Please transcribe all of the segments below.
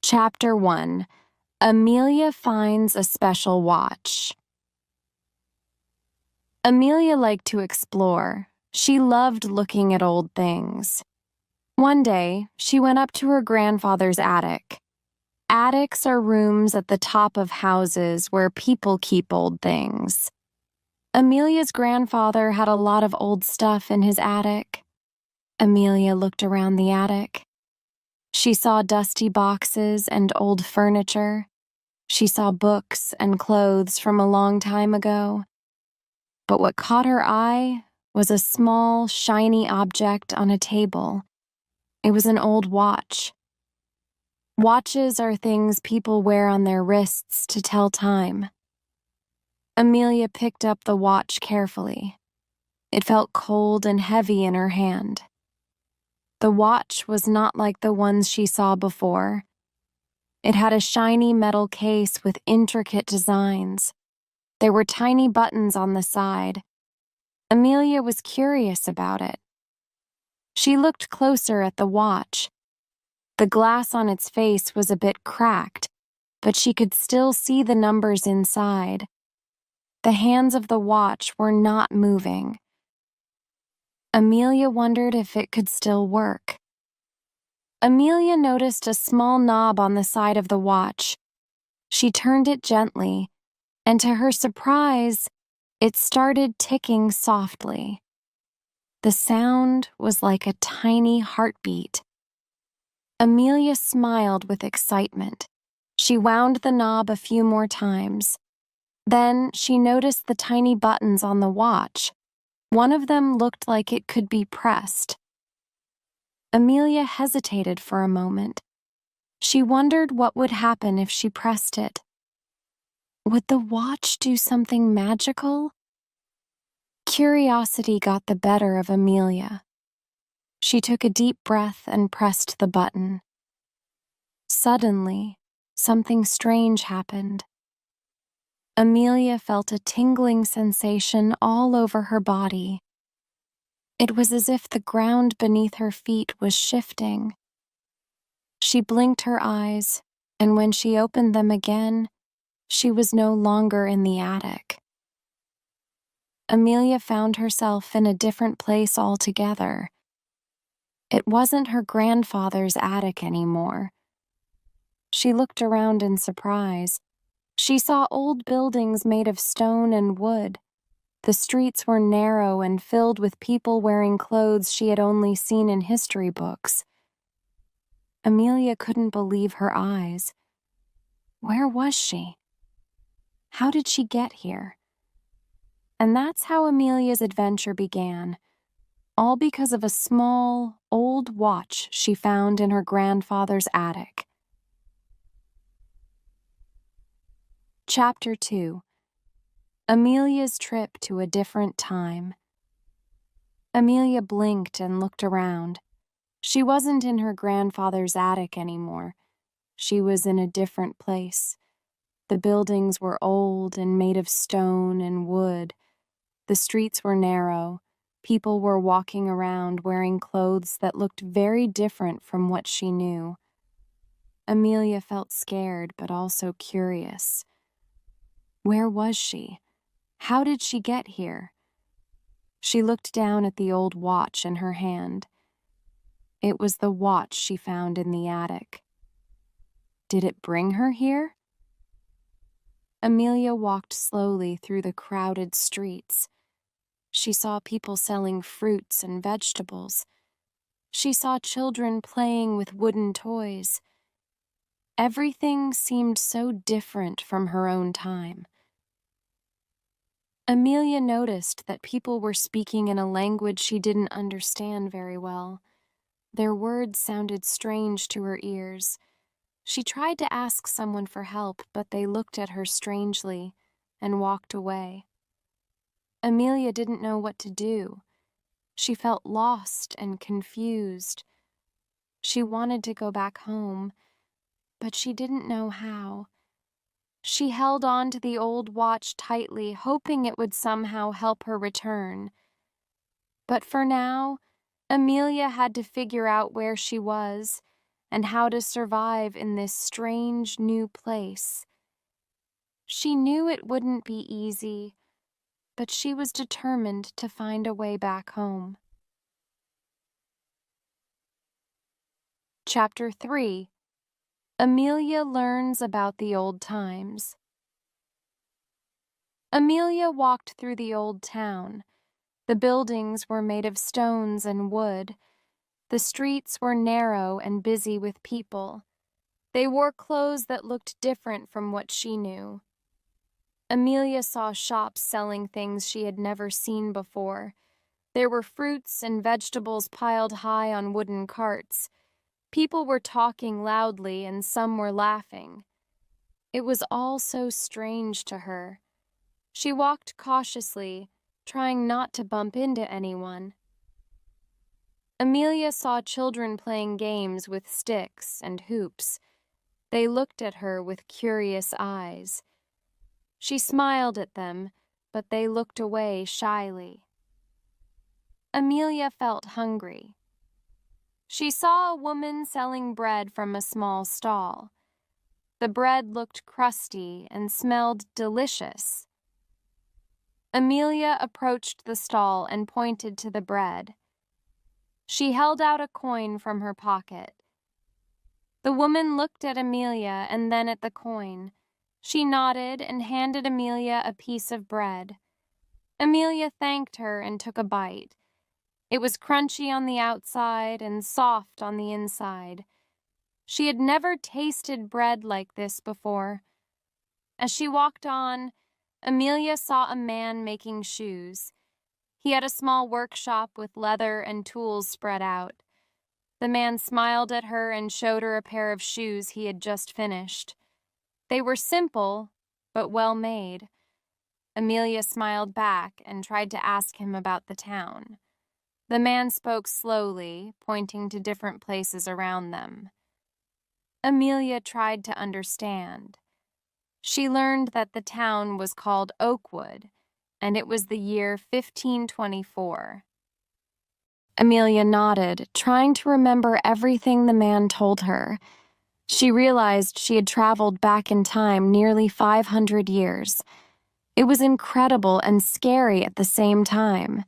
Chapter 1. Amelia Finds a Special Watch. Amelia liked to explore. She loved looking at old things. One day, she went up to her grandfather's attic. Attics are rooms at the top of houses where people keep old things. Amelia's grandfather had a lot of old stuff in his attic. Amelia looked around the attic. She saw dusty boxes and old furniture. She saw books and clothes from a long time ago. But what caught her eye was a small, shiny object on a table. It was an old watch. Watches are things people wear on their wrists to tell time. Amelia picked up the watch carefully. It felt cold and heavy in her hand. The watch was not like the ones she saw before. It had a shiny metal case with intricate designs. There were tiny buttons on the side. Amelia was curious about it. She looked closer at the watch. The glass on its face was a bit cracked, but she could still see the numbers inside. The hands of the watch were not moving. Amelia wondered if it could still work. Amelia noticed a small knob on the side of the watch. She turned it gently, and to her surprise, it started ticking softly. The sound was like a tiny heartbeat. Amelia smiled with excitement. She wound the knob a few more times. Then she noticed the tiny buttons on the watch. One of them looked like it could be pressed. Amelia hesitated for a moment. She wondered what would happen if she pressed it. Would the watch do something magical? Curiosity got the better of Amelia. She took a deep breath and pressed the button. Suddenly, something strange happened. Amelia felt a tingling sensation all over her body. It was as if the ground beneath her feet was shifting. She blinked her eyes, and when she opened them again, she was no longer in the attic. Amelia found herself in a different place altogether. It wasn't her grandfather's attic anymore. She looked around in surprise. She saw old buildings made of stone and wood. The streets were narrow and filled with people wearing clothes she had only seen in history books. Amelia couldn't believe her eyes. Where was she? How did she get here? And that's how Amelia's adventure began, all because of a small, old watch she found in her grandfather's attic. Chapter 2. Amelia's Trip to a Different Time. Amelia blinked and looked around. She wasn't in her grandfather's attic anymore. She was in a different place. The buildings were old and made of stone and wood. The streets were narrow. People were walking around wearing clothes that looked very different from what she knew. Amelia felt scared but also curious. Where was she? How did she get here? She looked down at the old watch in her hand. It was the watch she found in the attic. Did it bring her here? Amelia walked slowly through the crowded streets. She saw people selling fruits and vegetables. She saw children playing with wooden toys. Everything seemed so different from her own time. Amelia noticed that people were speaking in a language she didn't understand very well. Their words sounded strange to her ears. She tried to ask someone for help, but they looked at her strangely and walked away. Amelia didn't know what to do. She felt lost and confused. She wanted to go back home, but she didn't know how. She held on to the old watch tightly, hoping it would somehow help her return. But for now, Amelia had to figure out where she was and how to survive in this strange new place. She knew it wouldn't be easy, but she was determined to find a way back home. Chapter 3. Amelia learns about the old times. Amelia walked through the old town. The buildings were made of stones and wood. The streets were narrow and busy with people. They wore clothes that looked different from what she knew. Amelia saw shops selling things she had never seen before. There were fruits and vegetables piled high on wooden carts. People were talking loudly and some were laughing. It was all so strange to her. She walked cautiously, trying not to bump into anyone. Amelia saw children playing games with sticks and hoops. They looked at her with curious eyes. She smiled at them, but they looked away shyly. Amelia felt hungry. She saw a woman selling bread from a small stall. The bread looked crusty and smelled delicious. Amelia approached the stall and pointed to the bread. She held out a coin from her pocket. The woman looked at Amelia and then at the coin. She nodded and handed Amelia a piece of bread. Amelia thanked her and took a bite. It was crunchy on the outside and soft on the inside. She had never tasted bread like this before. As she walked on, Amelia saw a man making shoes. He had a small workshop with leather and tools spread out. The man smiled at her and showed her a pair of shoes he had just finished. They were simple, but well made. Amelia smiled back and tried to ask him about the town. The man spoke slowly, pointing to different places around them. Amelia tried to understand. She learned that the town was called Oakwood, and it was the year 1524. Amelia nodded, trying to remember everything the man told her. She realized she had traveled back in time nearly 500 years. It was incredible and scary at the same time.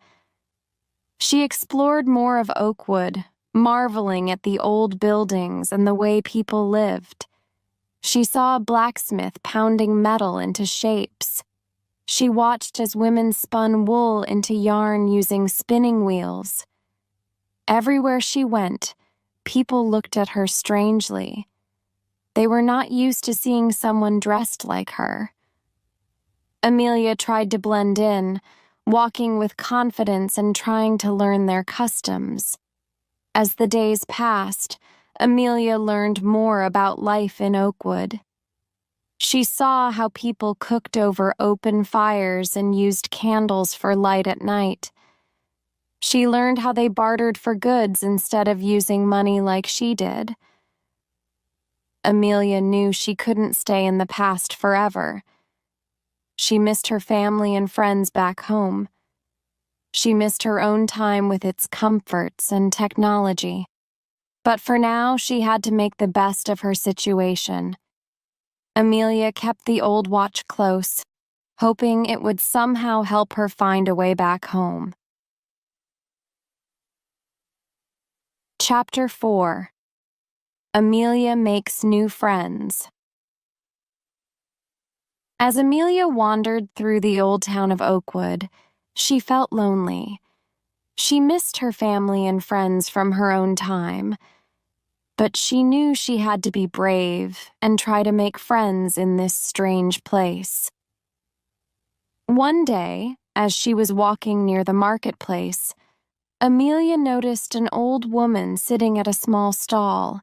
She explored more of Oakwood, marveling at the old buildings and the way people lived. She saw a blacksmith pounding metal into shapes. She watched as women spun wool into yarn using spinning wheels. Everywhere she went, people looked at her strangely. They were not used to seeing someone dressed like her. Amelia tried to blend in, walking with confidence and trying to learn their customs. As the days passed, Amelia learned more about life in Oakwood. She saw how people cooked over open fires and used candles for light at night. She learned how they bartered for goods instead of using money like she did. Amelia knew she couldn't stay in the past forever. She missed her family and friends back home. She missed her own time with its comforts and technology. But for now, she had to make the best of her situation. Amelia kept the old watch close, hoping it would somehow help her find a way back home. Chapter 4. Amelia Makes New Friends. As Amelia wandered through the old town of Oakwood, she felt lonely. She missed her family and friends from her own time, but she knew she had to be brave and try to make friends in this strange place. One day, as she was walking near the marketplace, Amelia noticed an old woman sitting at a small stall.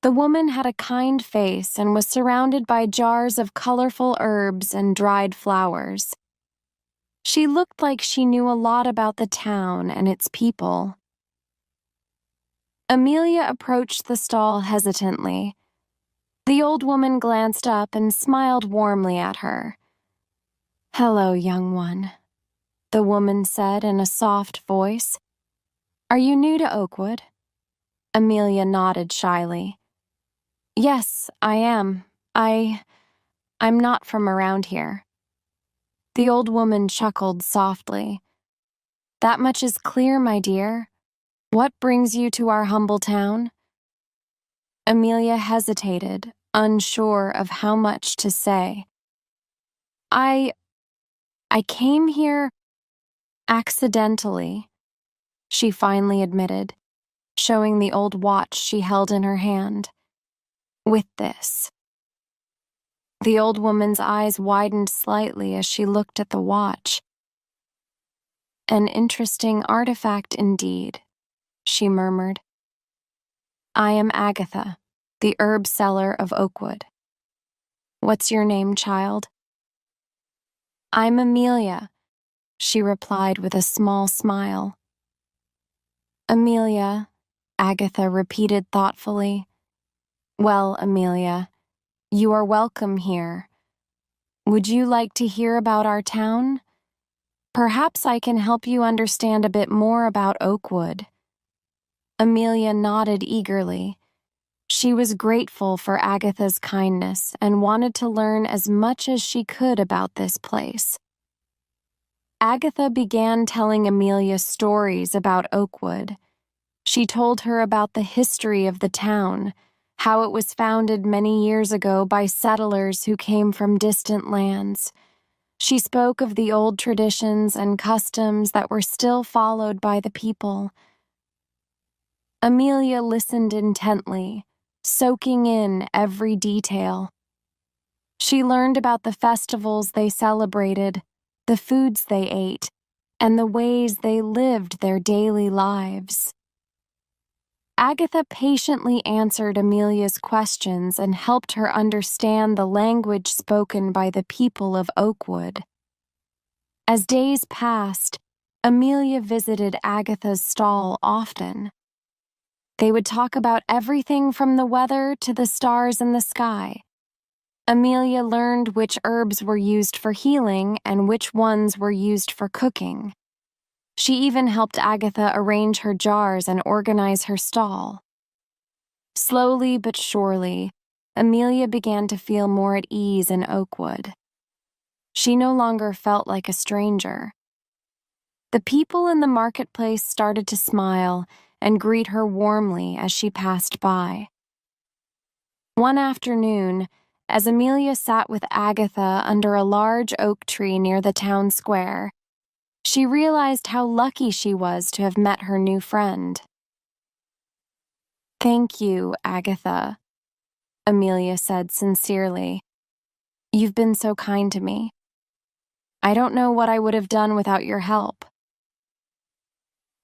The woman had a kind face and was surrounded by jars of colorful herbs and dried flowers. She looked like she knew a lot about the town and its people. Amelia approached the stall hesitantly. The old woman glanced up and smiled warmly at her. "Hello, young one," the woman said in a soft voice. "Are you new to Oakwood?" Amelia nodded shyly. Yes, I am. I'm not from around here. The old woman chuckled softly. That much is clear, my dear. What brings you to our humble town? Amelia hesitated, unsure of how much to say. I came here accidentally, she finally admitted, showing the old watch she held in her hand. With this. The old woman's eyes widened slightly as she looked at the watch. An interesting artifact indeed, she murmured. I am Agatha, the herb seller of Oakwood. What's your name, child? I'm Amelia, she replied with a small smile. Amelia, Agatha repeated thoughtfully. Well, Amelia, you are welcome here. Would you like to hear about our town? Perhaps I can help you understand a bit more about Oakwood. Amelia nodded eagerly. She was grateful for Agatha's kindness and wanted to learn as much as she could about this place. Agatha began telling Amelia stories about Oakwood. She told her about the history of the town, how it was founded many years ago by settlers who came from distant lands. She spoke of the old traditions and customs that were still followed by the people. Amelia listened intently, soaking in every detail. She learned about the festivals they celebrated, the foods they ate, and the ways they lived their daily lives. Agatha patiently answered Amelia's questions and helped her understand the language spoken by the people of Oakwood. As days passed, Amelia visited Agatha's stall often. They would talk about everything from the weather to the stars in the sky. Amelia learned which herbs were used for healing and which ones were used for cooking. She even helped Agatha arrange her jars and organize her stall. Slowly but surely, Amelia began to feel more at ease in Oakwood. She no longer felt like a stranger. The people in the marketplace started to smile and greet her warmly as she passed by. One afternoon, as Amelia sat with Agatha under a large oak tree near the town square, she realized how lucky she was to have met her new friend. Thank you, Agatha, Amelia said sincerely. You've been so kind to me. I don't know what I would have done without your help.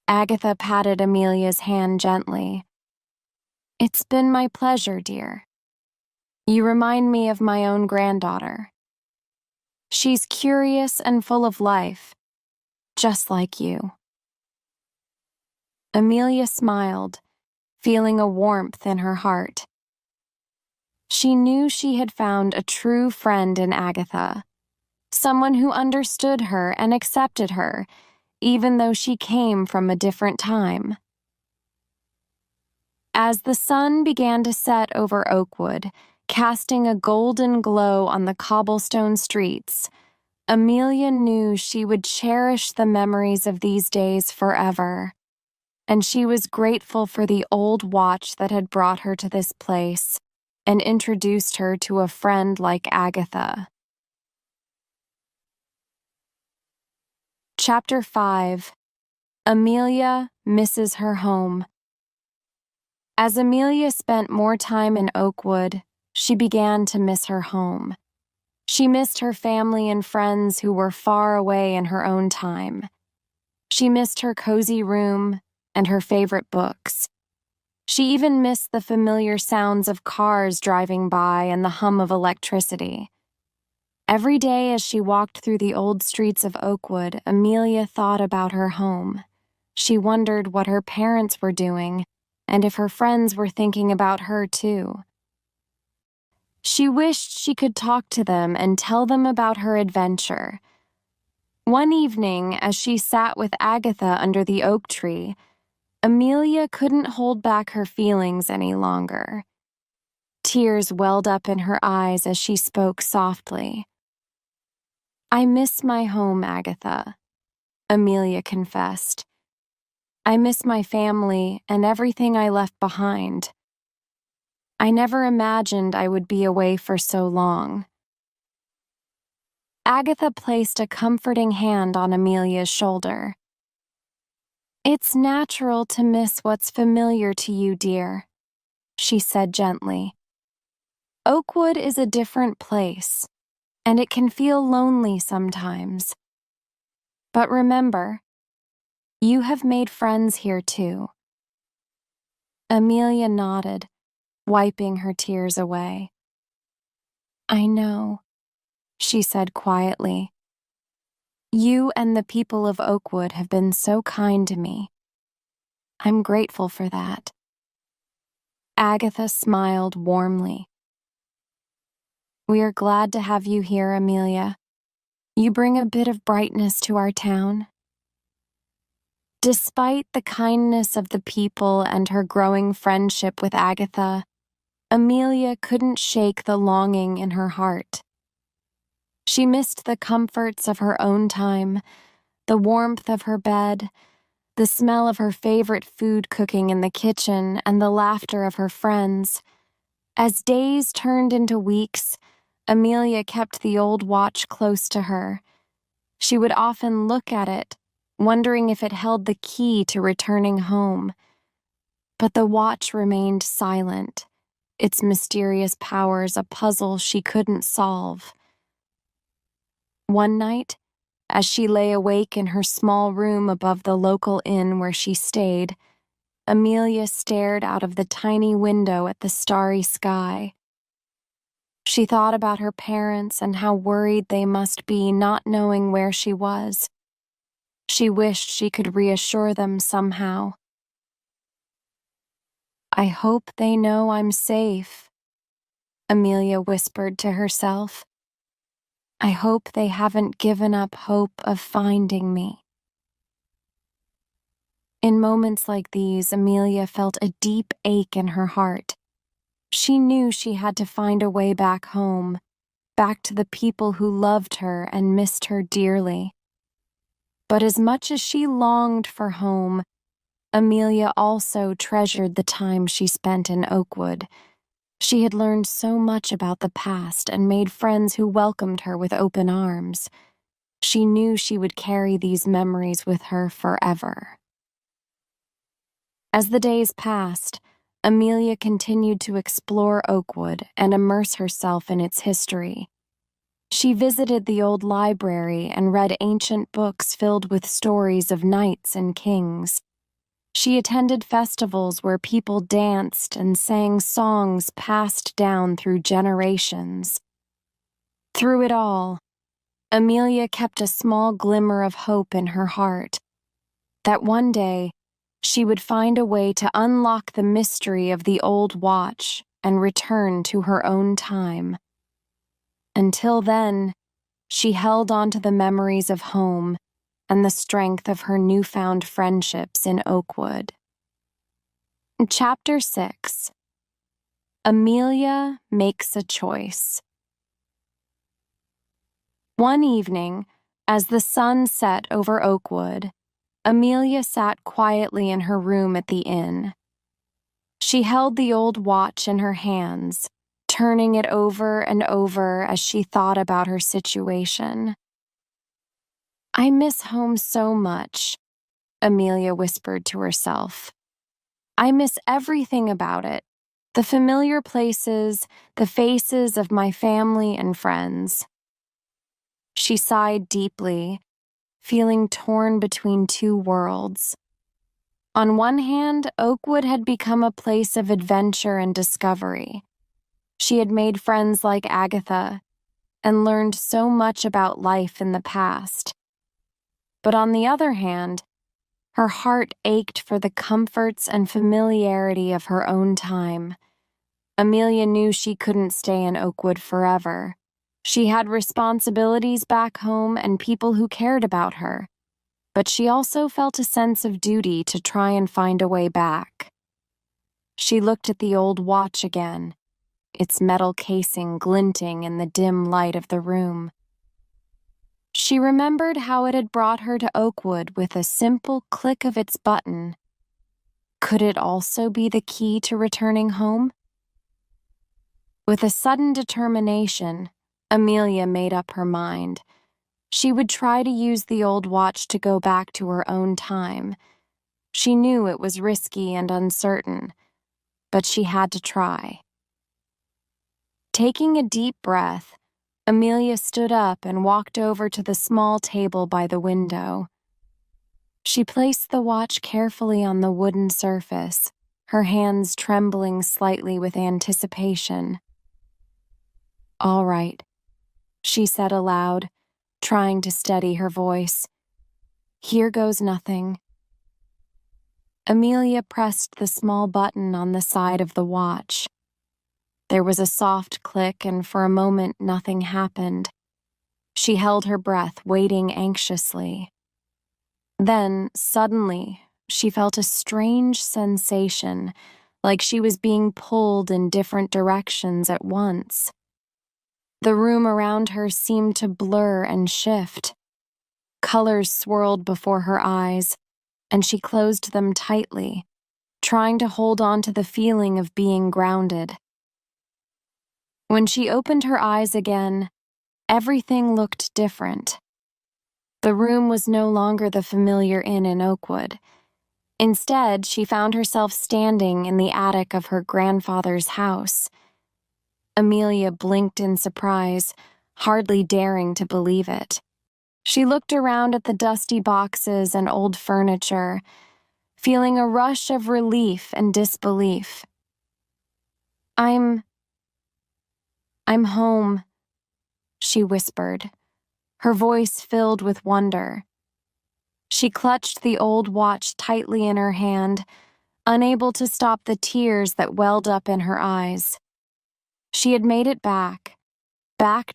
Agatha patted Amelia's hand gently. It's been my pleasure, dear. You remind me of my own granddaughter. She's curious and full of life, just like you. Amelia smiled, feeling a warmth in her heart. She knew she had found a true friend in Agatha, someone who understood her and accepted her, even though she came from a different time. As the sun began to set over Oakwood, casting a golden glow on the cobblestone streets, Amelia knew she would cherish the memories of these days forever, and she was grateful for the old watch that had brought her to this place and introduced her to a friend like Agatha. Chapter 5. Amelia Misses Her Home. As Amelia spent more time in Oakwood, she began to miss her home. She missed her family and friends who were far away in her own time. She missed her cozy room and her favorite books. She even missed the familiar sounds of cars driving by and the hum of electricity. Every day as she walked through the old streets of Oakwood, Amelia thought about her home. She wondered what her parents were doing and if her friends were thinking about her too. She wished she could talk to them and tell them about her adventure. One evening, as she sat with Agatha under the oak tree, Amelia couldn't hold back her feelings any longer. Tears welled up in her eyes as she spoke softly. "I miss my home, Agatha," Amelia confessed. "I miss my family and everything I left behind. I never imagined I would be away for so long." Agatha placed a comforting hand on Amelia's shoulder. "It's natural to miss what's familiar to you, dear," she said gently. "Oakwood is a different place, and it can feel lonely sometimes. But remember, you have made friends here too." Amelia nodded, wiping her tears away. "I know," she said quietly. "You and the people of Oakwood have been so kind to me. I'm grateful for that." Agatha smiled warmly. "We are glad to have you here, Amelia. You bring a bit of brightness to our town." Despite the kindness of the people and her growing friendship with Agatha, Amelia couldn't shake the longing in her heart. She missed the comforts of her own time, the warmth of her bed, the smell of her favorite food cooking in the kitchen, and the laughter of her friends. As days turned into weeks, Amelia kept the old watch close to her. She would often look at it, wondering if it held the key to returning home. But the watch remained silent, its mysterious powers a puzzle she couldn't solve. One night, as she lay awake in her small room above the local inn where she stayed, Amelia stared out of the tiny window at the starry sky. She thought about her parents and how worried they must be not knowing where she was. She wished she could reassure them somehow. "I hope they know I'm safe," Amelia whispered to herself. "I hope they haven't given up hope of finding me." In moments like these, Amelia felt a deep ache in her heart. She knew she had to find a way back home, back to the people who loved her and missed her dearly. But as much as she longed for home, Amelia also treasured the time she spent in Oakwood. She had learned so much about the past and made friends who welcomed her with open arms. She knew she would carry these memories with her forever. As the days passed, Amelia continued to explore Oakwood and immerse herself in its history. She visited the old library and read ancient books filled with stories of knights and kings. She attended festivals where people danced and sang songs passed down through generations. Through it all, Amelia kept a small glimmer of hope in her heart that one day she would find a way to unlock the mystery of the old watch and return to her own time. Until then, she held on to the memories of home and the strength of her newfound friendships in Oakwood. Chapter 6. Amelia Makes a Choice. One evening, as the sun set over Oakwood, Amelia sat quietly in her room at the inn. She held the old watch in her hands, turning it over and over as she thought about her situation. "I miss home so much," Amelia whispered to herself. "I miss everything about it, the familiar places, the faces of my family and friends." She sighed deeply, feeling torn between two worlds. On one hand, Oakwood had become a place of adventure and discovery. She had made friends like Agatha and learned so much about life in the past. But on the other hand, her heart ached for the comforts and familiarity of her own time. Amelia knew she couldn't stay in Oakwood forever. She had responsibilities back home and people who cared about her. but she also felt a sense of duty to try and find a way back. She looked at the old watch again, its metal casing glinting in the dim light of the room. She remembered how it had brought her to Oakwood with a simple click of its button. Could it also be the key to returning home? With a sudden determination, Amelia made up her mind. She would try to use the old watch to go back to her own time. She knew it was risky and uncertain, but she had to try. Taking a deep breath, Amelia stood up and walked over to the small table by the window. She placed the watch carefully on the wooden surface, her hands trembling slightly with anticipation. "All right," she said aloud, trying to steady her voice. "Here goes nothing." Amelia pressed the small button on the side of the watch. There was a soft click, and for a moment nothing happened. She held her breath, waiting anxiously. Then, suddenly, she felt a strange sensation, like she was being pulled in different directions at once. The room around her seemed to blur and shift. Colors swirled before her eyes, and she closed them tightly, trying to hold on to the feeling of being grounded. When she opened her eyes again, everything looked different. The room was no longer the familiar inn in Oakwood. Instead, she found herself standing in the attic of her grandfather's house. Amelia blinked in surprise, hardly daring to believe it. She looked around at the dusty boxes and old furniture, feeling a rush of relief and disbelief. I'm home," she whispered, her voice filled with wonder. She clutched the old watch tightly in her hand, unable to stop the tears that welled up in her eyes. She had made it back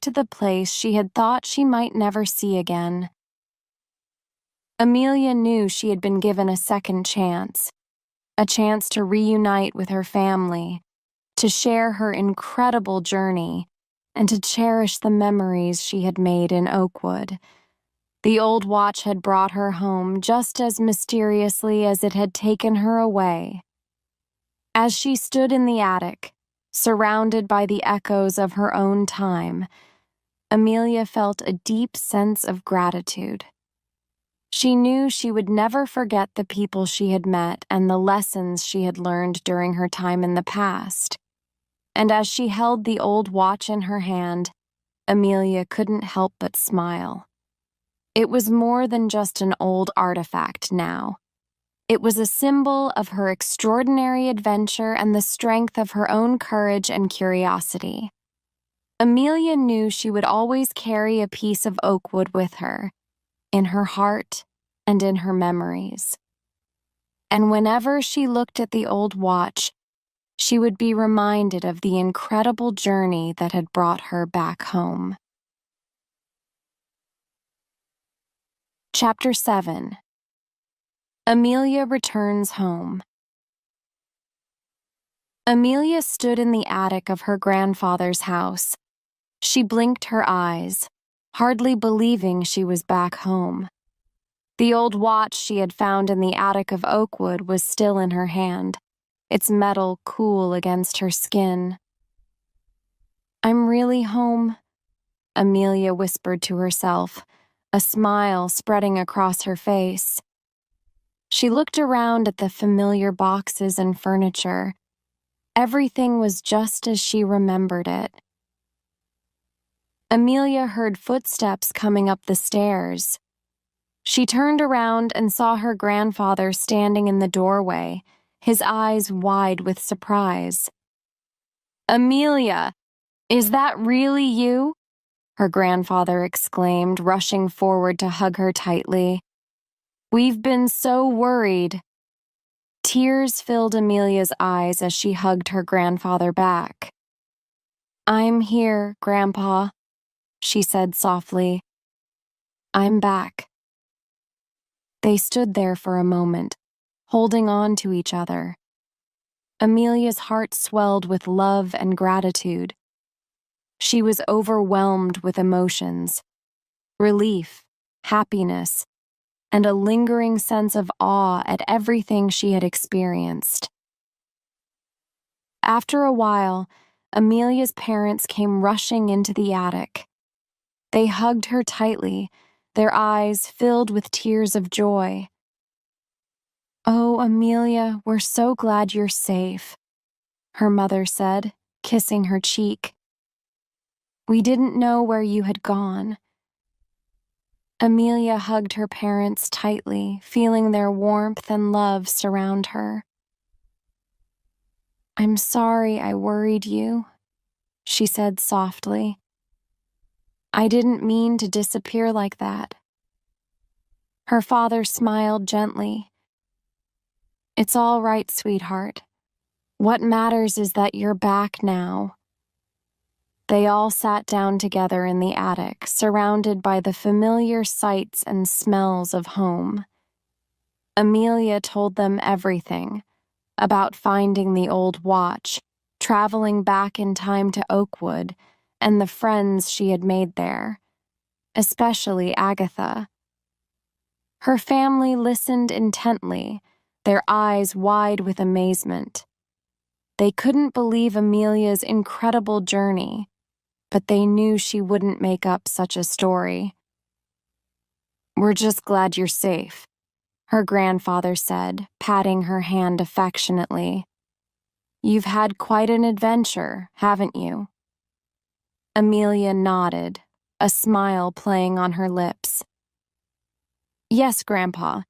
to the place she had thought she might never see again. Amelia knew she had been given a second chance, a chance to reunite with her family, to share her incredible journey, and to cherish the memories she had made in Oakwood. The old watch had brought her home just as mysteriously as it had taken her away. As she stood in the attic, surrounded by the echoes of her own time, Amelia felt a deep sense of gratitude. She knew she would never forget the people she had met and the lessons she had learned during her time in the past. And as she held the old watch in her hand, Amelia couldn't help but smile. It was more than just an old artifact now. It was a symbol of her extraordinary adventure and the strength of her own courage and curiosity. Amelia knew she would always carry a piece of Oakwood with her, in her heart and in her memories. And whenever she looked at the old watch, she would be reminded of the incredible journey that had brought her back home. Chapter 7. Amelia returns home. Amelia stood in the attic of her grandfather's house. She blinked her eyes, hardly believing she was back home. The old watch she had found in the attic of Oakwood was still in her hand, its metal cool against her skin. "I'm really home," Amelia whispered to herself, a smile spreading across her face. She looked around at the familiar boxes and furniture. Everything was just as she remembered it. Amelia heard footsteps coming up the stairs. She turned around and saw her grandfather standing in the doorway, his eyes wide with surprise. "Amelia, is that really you?" her grandfather exclaimed, rushing forward to hug her tightly. "We've been so worried." Tears filled Amelia's eyes as she hugged her grandfather back. "I'm here, Grandpa," she said softly. "I'm back." They stood there for a moment, holding on to each other. Amelia's heart swelled with love and gratitude. She was overwhelmed with emotions, relief, happiness, and a lingering sense of awe at everything she had experienced. After a while, Amelia's parents came rushing into the attic. They hugged her tightly, their eyes filled with tears of joy. "Oh, Amelia, we're so glad you're safe," her mother said, kissing her cheek. "We didn't know where you had gone." Amelia hugged her parents tightly, feeling their warmth and love surround her. "I'm sorry I worried you," she said softly. "I didn't mean to disappear like that." Her father smiled gently. "It's all right, sweetheart. What matters is that you're back now." They all sat down together in the attic, surrounded by the familiar sights and smells of home. Amelia told them everything about finding the old watch, traveling back in time to Oakwood, and the friends she had made there, especially Agatha. Her family listened intently, their eyes wide with amazement. They couldn't believe Amelia's incredible journey, but they knew she wouldn't make up such a story. "We're just glad you're safe," her grandfather said, patting her hand affectionately. "You've had quite an adventure, haven't you?" Amelia nodded, a smile playing on her lips. "Yes, Grandpa.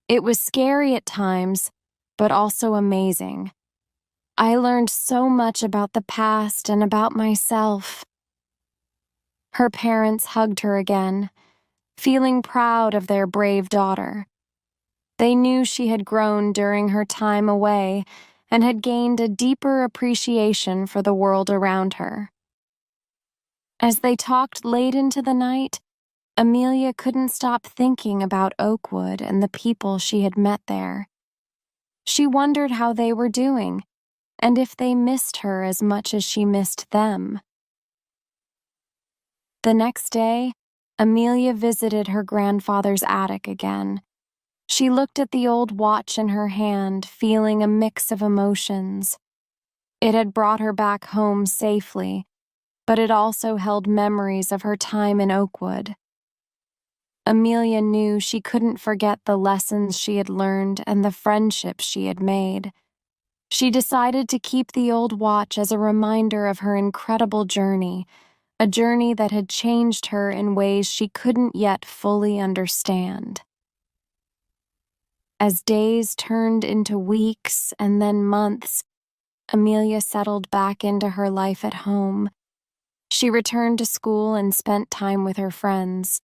It was scary at times, but also amazing. I learned so much about the past and about myself." Her parents hugged her again, feeling proud of their brave daughter. They knew she had grown during her time away and had gained a deeper appreciation for the world around her. As they talked late into the night, Amelia couldn't stop thinking about Oakwood and the people she had met there. She wondered how they were doing, and if they missed her as much as she missed them. The next day, Amelia visited her grandfather's attic again. She looked at the old watch in her hand, feeling a mix of emotions. It had brought her back home safely, but it also held memories of her time in Oakwood. Amelia knew she couldn't forget the lessons she had learned and the friendships she had made. She decided to keep the old watch as a reminder of her incredible journey, a journey that had changed her in ways she couldn't yet fully understand. As days turned into weeks and then months, Amelia settled back into her life at home. She returned to school and spent time with her friends.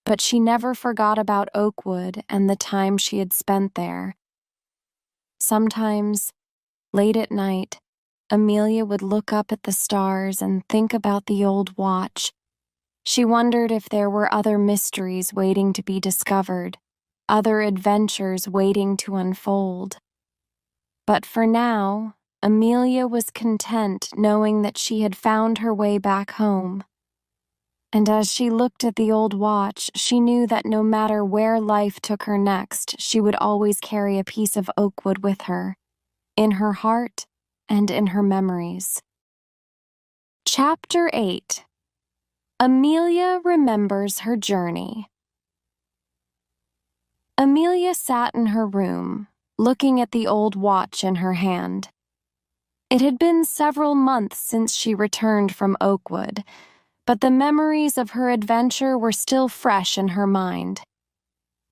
But she never forgot about Oakwood and the time she had spent there. Sometimes, late at night, Amelia would look up at the stars and think about the old watch. She wondered if there were other mysteries waiting to be discovered, other adventures waiting to unfold. But for now, Amelia was content knowing that she had found her way back home. And as she looked at the old watch, she knew that no matter where life took her next, she would always carry a piece of Oakwood with her, in her heart and in her memories. Chapter 8. Amelia Remembers Her Journey. Amelia sat in her room, looking at the old watch in her hand. It had been several months since she returned from Oakwood, but the memories of her adventure were still fresh in her mind.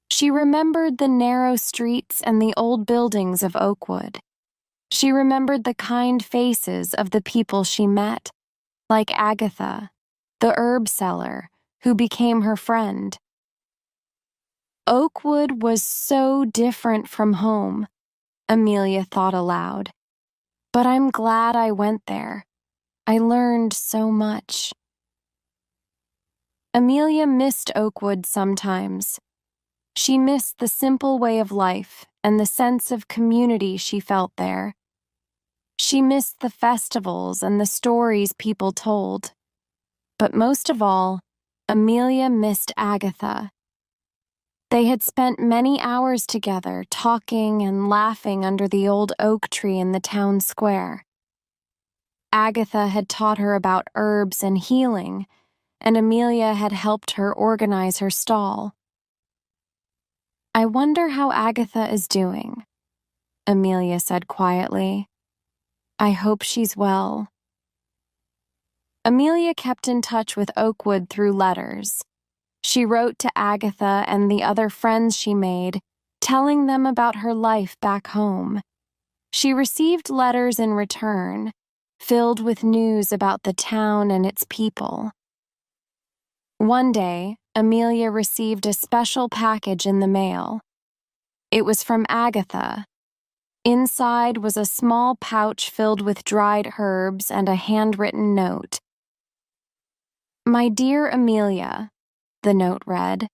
She remembered the narrow streets and the old buildings of Oakwood. She remembered the kind faces of the people she met, like Agatha, the herb seller, who became her friend. Oakwood was so different from home, Amelia thought aloud. But I'm glad I went there. I learned so much. Amelia missed Oakwood sometimes. She missed the simple way of life and the sense of community she felt there. She missed the festivals and the stories people told. But most of all, Amelia missed Agatha. They had spent many hours together, talking and laughing under the old oak tree in the town square. Agatha had taught her about herbs and healing, and Amelia had helped her organize her stall. "I wonder how Agatha is doing," Amelia said quietly. "I hope she's well." Amelia kept in touch with Oakwood through letters. She wrote to Agatha and the other friends she made, telling them about her life back home. She received letters in return, filled with news about the town and its people. One day, Amelia received a special package in the mail. It was from Agatha. Inside was a small pouch filled with dried herbs and a handwritten note. "My dear Amelia," the note read,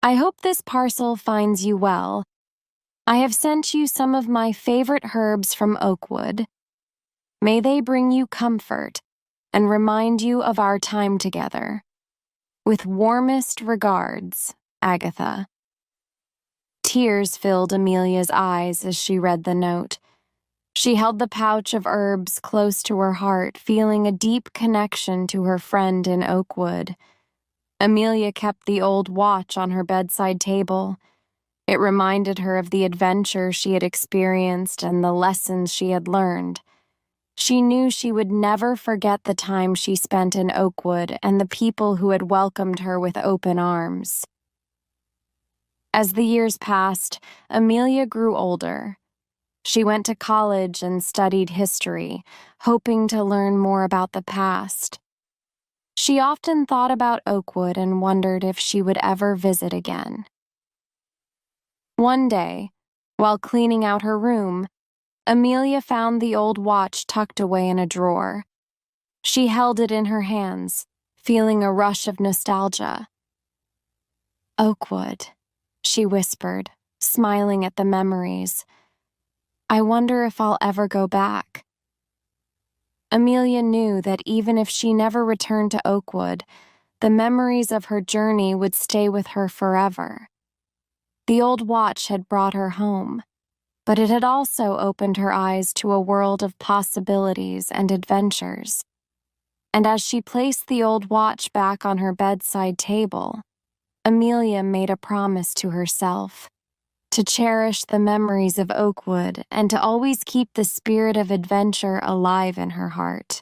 "I hope this parcel finds you well. I have sent you some of my favorite herbs from Oakwood. May they bring you comfort and remind you of our time together. With warmest regards, Agatha." Tears filled Amelia's eyes as she read the note. She held the pouch of herbs close to her heart, feeling a deep connection to her friend in Oakwood. Amelia kept the old watch on her bedside table. It reminded her of the adventure she had experienced and the lessons she had learned. She knew she would never forget the time she spent in Oakwood and the people who had welcomed her with open arms. As the years passed, Amelia grew older. She went to college and studied history, hoping to learn more about the past. She often thought about Oakwood and wondered if she would ever visit again. One day, while cleaning out her room, Amelia found the old watch tucked away in a drawer. She held it in her hands, feeling a rush of nostalgia. "Oakwood," she whispered, smiling at the memories. "I wonder if I'll ever go back." Amelia knew that even if she never returned to Oakwood, the memories of her journey would stay with her forever. The old watch had brought her home, but it had also opened her eyes to a world of possibilities and adventures. And as she placed the old watch back on her bedside table, Amelia made a promise to herself: to cherish the memories of Oakwood and to always keep the spirit of adventure alive in her heart.